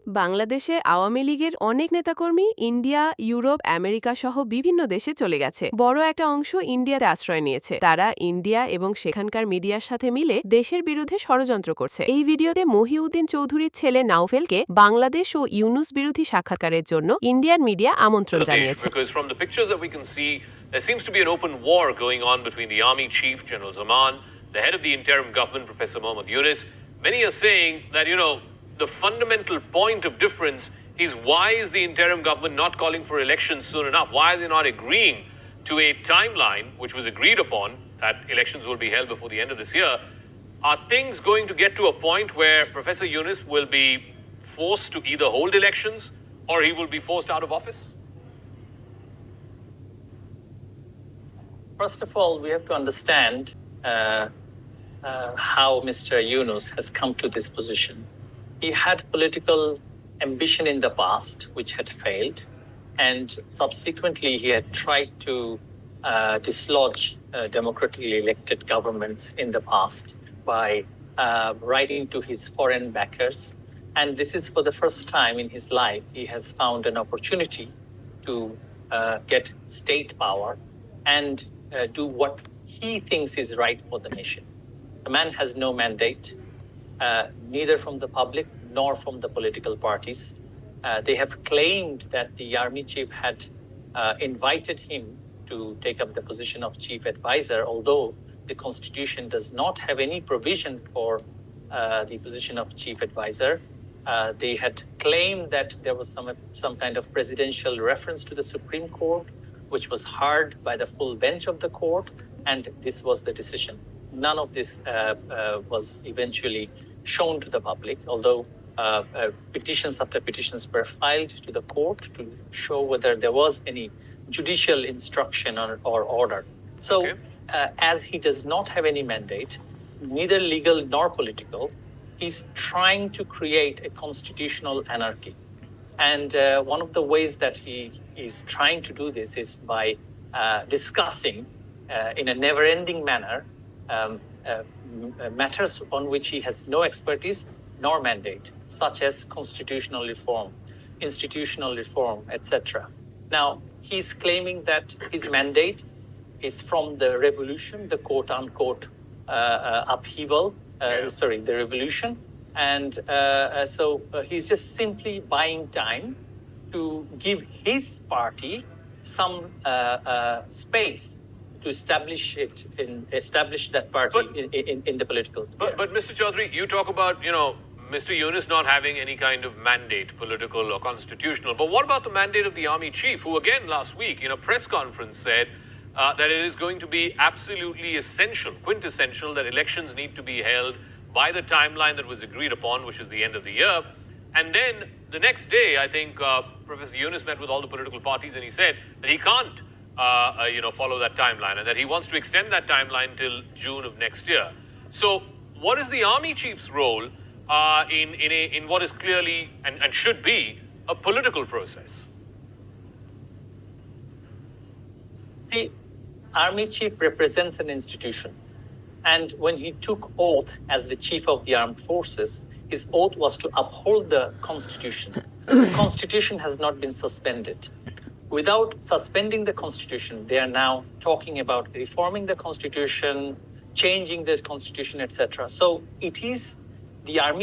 বাংলাদেশে আওয়ামী লীগের অনেক নেতাকর্মী ইন্ডিয়া, ইউরোপ, আমেরিকা সহ বিভিন্ন দেশে চলে গেছে। বড় একটা অংশ ইন্ডিয়াতে আশ্রয় নিয়েছে। তারা ইন্ডিয়া এবং সেখানকার মিডিয়ার সাথে মিলে দেশের বিরুদ্ধে ষড়যন্ত্র করছে। এই ভিডিওতে মহিউদ্দিন চৌধুরীর ছেলে নাওফেলকে বাংলাদেশ ও ইউনুস বিরোধী সাক্ষাৎকারের জন্য ইন্ডিয়ান মিডিয়া আমন্ত্রণ জানিয়েছে। Because from the pictures that we can see, there seems to be an open war going on between the army chief, General Zaman, the head of the interim government, Professor Mohammad Yunus. Many are saying that, the fundamental point of difference is why is the interim government not calling for elections soon enough? Why are they not agreeing to a timeline which was agreed upon that elections will be held before the end of this year? Are things going to get to a point where Professor Yunus will be forced to either hold elections or he will be forced out of office? First of all, we have to understand how Mr. Yunus has come to this position. He had political ambition in the past, which had failed, and subsequently he had tried to dislodge democratically elected governments in the past by writing to his foreign backers. And this is for the first time in his life, he has found an opportunity to get state power and do what he thinks is right for the nation. The man has no mandate, neither from the public nor from the political parties. They have claimed that the army chief had invited him to take up the position of chief advisor, although the constitution does not have any provision for the position of chief advisor. They had claimed that there was some kind of presidential reference to the Supreme Court, which was heard by the full bench of the court, and this was the decision. None of this was eventually shown to the public, although petitions after petitions were filed to the court to show whether there was any judicial instruction or order. So, as he does not have any mandate, neither legal nor political, he's trying to create a constitutional anarchy. And one of the ways that he is trying to do this is by discussing in a never-ending manner matters on which he has no expertise nor mandate, such as constitutional reform, institutional reform, etc. Now, he's claiming that his mandate is from the revolution, the quote-unquote upheaval, the revolution. And so he's just simply buying time to give his party some space to establish that party in the political sphere. But Mr. Chaudhary, you talk about, Mr. Yunus not having any kind of mandate, political or constitutional. But what about the mandate of the army chief, who again last week in a press conference said that it is going to be absolutely essential, quintessential, that elections need to be held by the timeline that was agreed upon, which is the end of the year. And then the next day, I think Professor Yunus met with all the political parties and he said that he can't follow that timeline and that he wants to extend that timeline till June of next year. So what is the army chief's role in what is clearly and should be a political process? See, army chief represents an institution. And when he took oath as the chief of the armed forces, his oath was to uphold the constitution. The constitution has not been suspended. Without suspending the constitution, they are now talking about reforming the constitution, changing the constitution, etc. So it is the army